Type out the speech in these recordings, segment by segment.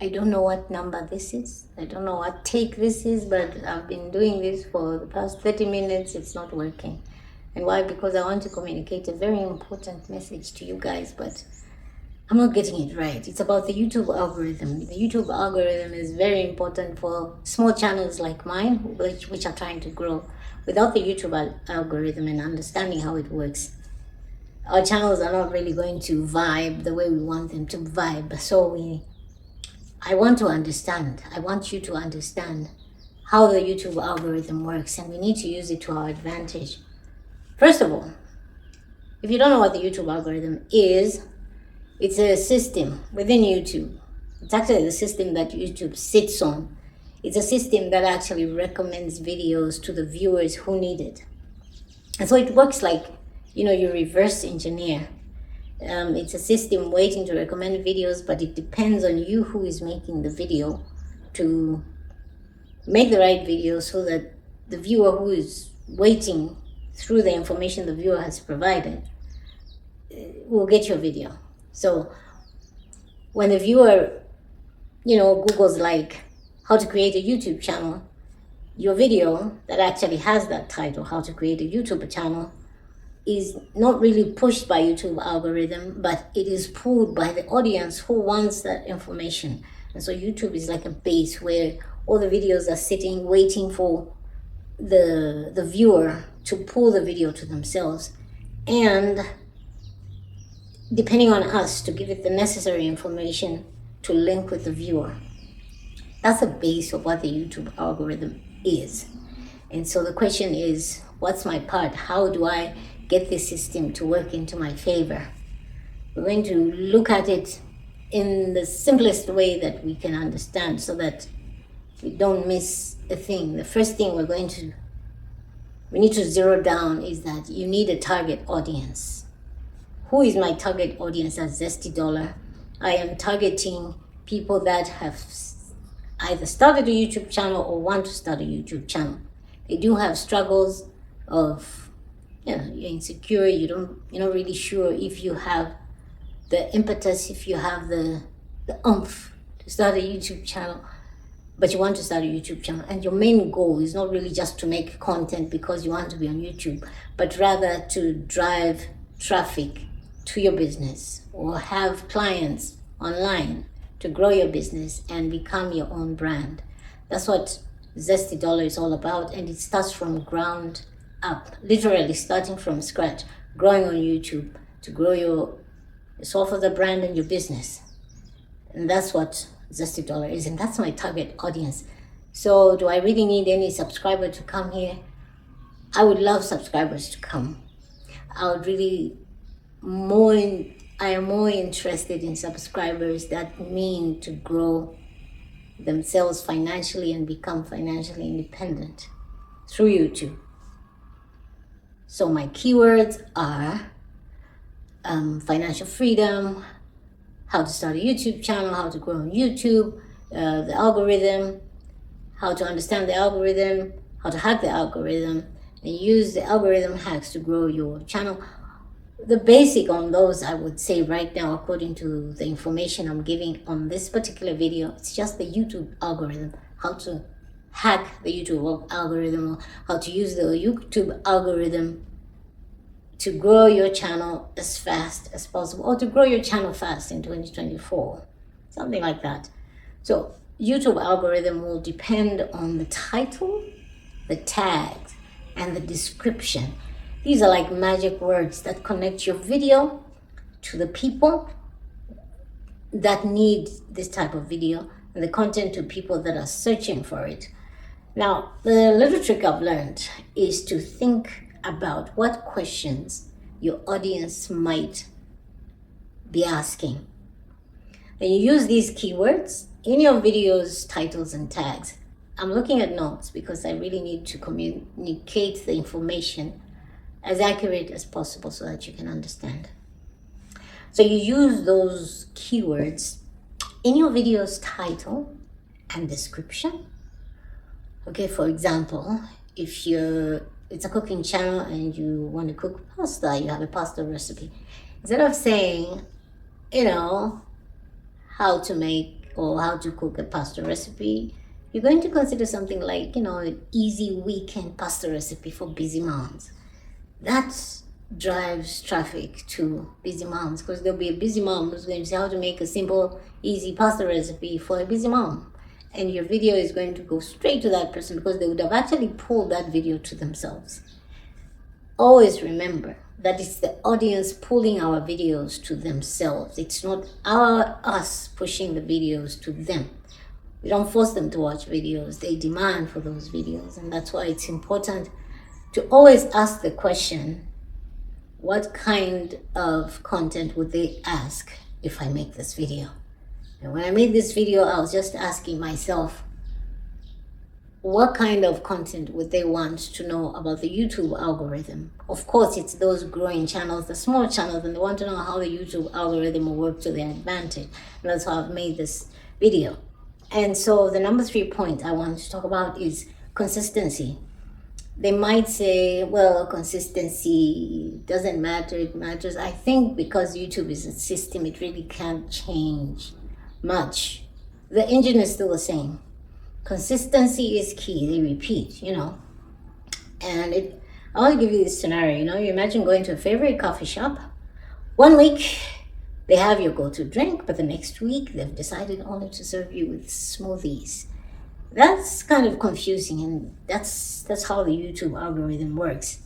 I don't know what number this is. I don't know what take this is, but I've been doing this for the past 30 minutes. It's not working. And why? Because I want to communicate a very important message to you guys, but I'm not getting it right. It's about the YouTube algorithm. The YouTube algorithm is very important for small channels like mine, which are trying to grow. Without the YouTube algorithm and understanding how it works, our channels are not really going to vibe the way we want them to vibe. So I want to understand. I want you to understand how the YouTube algorithm works, and we need to use it to our advantage. First of all, if you don't know what the YouTube algorithm is, it's a system within YouTube. It's actually the system that YouTube sits on. It's a system that actually recommends videos to the viewers who need it. And so it works like, you reverse engineer. It's a system waiting to recommend videos, but it depends on you who is making the video to make the right video so that the viewer who is waiting through the information the viewer has provided will get your video. So when the viewer, Google's like how to create a YouTube channel, your video that actually has that title, how to create a YouTube channel, is not really pushed by YouTube algorithm, but it is pulled by the audience who wants that information. And so YouTube is like a base where all the videos are sitting, waiting for the viewer to pull the video to themselves, and depending on us to give it the necessary information to link with the viewer. That's the base of what the YouTube algorithm is. And so the question is, what's my part? How do I get this system to work into my favor? We're going to look at it in the simplest way that we can understand so that we don't miss a thing. The first thing we need to zero down is that you need a target audience. Who is my target audience at Zesty Dollar? I am targeting people that have either started a YouTube channel or want to start a YouTube channel. They do have struggles of, you're insecure, you're not really sure if you have the impetus, if you have the oomph to start a YouTube channel, but you want to start a YouTube channel. And your main goal is not really just to make content because you want to be on YouTube, but rather to drive traffic to your business or have clients online to grow your business and become your own brand. That's what Zesty Dollar is all about, and it starts from ground up, literally starting from scratch, growing on YouTube to grow your yourself as a brand and your business. And that's what Zesty Dollar is, and that's my target audience. So do I really need any subscriber to come here? I would love subscribers to come. I am more interested in subscribers that mean to grow themselves financially and become financially independent through YouTube. So my keywords are financial freedom, how to start a YouTube channel, how to grow on YouTube, the algorithm, how to understand the algorithm, how to hack the algorithm, and use the algorithm hacks to grow your channel. The basic on those, I would say right now, according to the information I'm giving on this particular video, it's just the YouTube algorithm, how to hack the YouTube algorithm, or how to use the YouTube algorithm to grow your channel as fast as possible, or to grow your channel fast in 2024, something like that. So YouTube algorithm will depend on the title, the tags, and the description. These are like magic words that connect your video to the people that need this type of video, and the content to people that are searching for it. Now, the little trick I've learned is to think about what questions your audience might be asking. And you use these keywords in your videos, titles, and tags. I'm looking at notes because I really need to communicate the information as accurate as possible so that you can understand. So you use those keywords in your video's title and description. Okay, for example, if it's a cooking channel and you want to cook pasta, you have a pasta recipe. Instead of saying, how to make or how to cook a pasta recipe, you're going to consider something like, an easy weekend pasta recipe for busy moms. That drives traffic to busy moms, because there'll be a busy mom who's going to say how to make a simple, easy pasta recipe for a busy mom. And your video is going to go straight to that person because they would have actually pulled that video to themselves. Always remember that it's the audience pulling our videos to themselves. It's not us pushing the videos to them. We don't force them to watch videos. They demand for those videos. And that's why it's important to always ask the question, what kind of content would they ask if I make this video? And when I made this video, I was just asking myself, what kind of content would they want to know about the YouTube algorithm? Of course, it's those growing channels, the small channels, and they want to know how the YouTube algorithm will work to their advantage. And that's how I've made this video. And so the number 3 point I want to talk about is consistency. They might say, well, consistency doesn't matter, it matters. I think because YouTube is a system, it really can't change much. The engine is still the same. Consistency is key. They repeat, And I'll give you this scenario, you imagine going to a favorite coffee shop. 1 week, they have your go-to drink, but the next week, they've decided only to serve you with smoothies. That's kind of confusing, and that's how the YouTube algorithm works.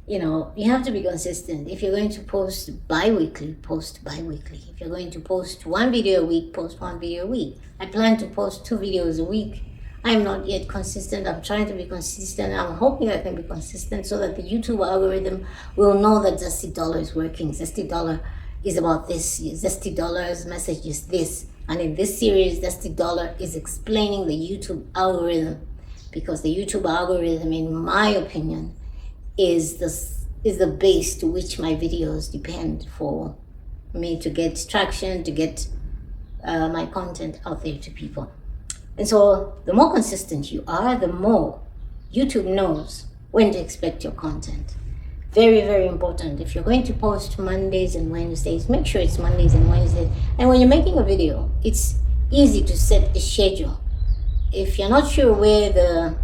You have to be consistent. If you're going to post bi-weekly, post bi-weekly. If you're going to post 1 video a week, post 1 video a week. I plan to post 2 videos a week. I'm not yet consistent. I'm trying to be consistent. I'm hoping I can be consistent so that the YouTube algorithm will know that Zesty Dollar is working. Zesty Dollar is about this. Zesty Dollar's message is this. And in this series, Zesty Dollar is explaining the YouTube algorithm, because the YouTube algorithm, in my opinion, is the base to which my videos depend for me to get traction, to get my content out there to people. And so the more consistent you are, the more YouTube knows when to expect your content. Very, very important. If you're going to post Mondays and Wednesdays, make sure it's Mondays and Wednesdays. And when you're making a video, it's easy to set a schedule. If you're not sure where the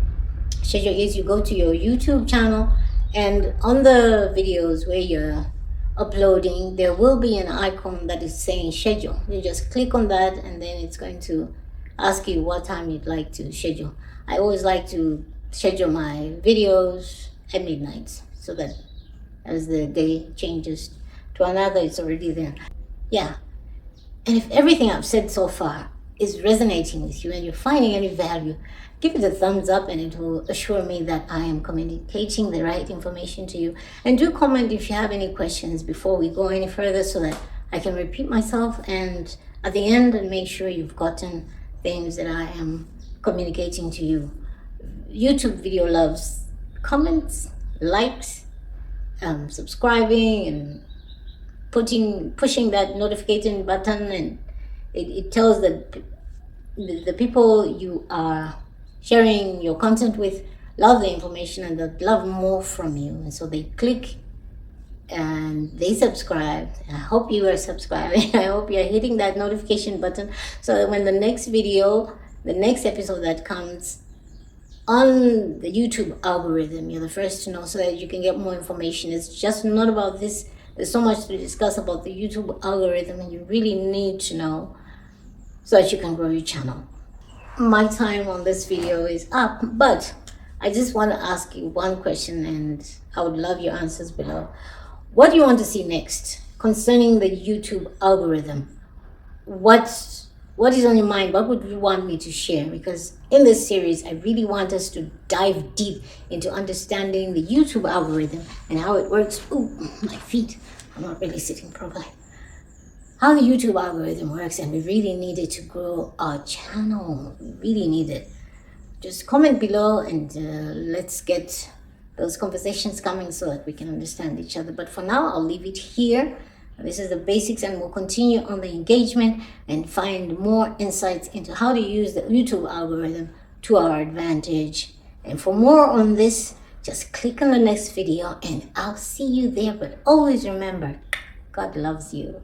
schedule is, you go to your YouTube channel, and on the videos where you're uploading, there will be an icon that is saying schedule. You just click on that, and then it's going to ask you what time you'd like to schedule. I always like to schedule my videos at midnight so that as the day changes to another, it's already there. Yeah. And if everything I've said so far is resonating with you and you're finding any value, give it a thumbs up, and it will assure me that I am communicating the right information to you. And do comment if you have any questions before we go any further, so that I can repeat myself and at the end and make sure you've gotten things that I am communicating to you. YouTube video loves comments, likes, subscribing, and pushing that notification button, and it tells that the people you are sharing your content with love the information and that love more from you, and so they click and they subscribe. And I hope you are subscribing. I hope you're hitting that notification button so that when the next video, the next episode that comes on the YouTube algorithm, you're the first to know, so that you can get more information. It's just not about this. There's so much to discuss about the YouTube algorithm, and you really need to know so that you can grow your channel. My time on this video is up, but I just want to ask you one question, and I would love your answers below. What do you want to see next concerning the YouTube algorithm? What is on your mind? What would you want me to share? Because in this series, I really want us to dive deep into understanding the YouTube algorithm and how it works. Ooh, my feet. I'm not really sitting properly. How the YouTube algorithm works, and we really need it to grow our channel. We really need it. Just comment below, and let's get those conversations coming so that we can understand each other. But for now, I'll leave it here. This is the basics, and we'll continue on the engagement and find more insights into how to use the YouTube algorithm to our advantage. And for more on this, just click on the next video and I'll see you there. But always remember, God loves you.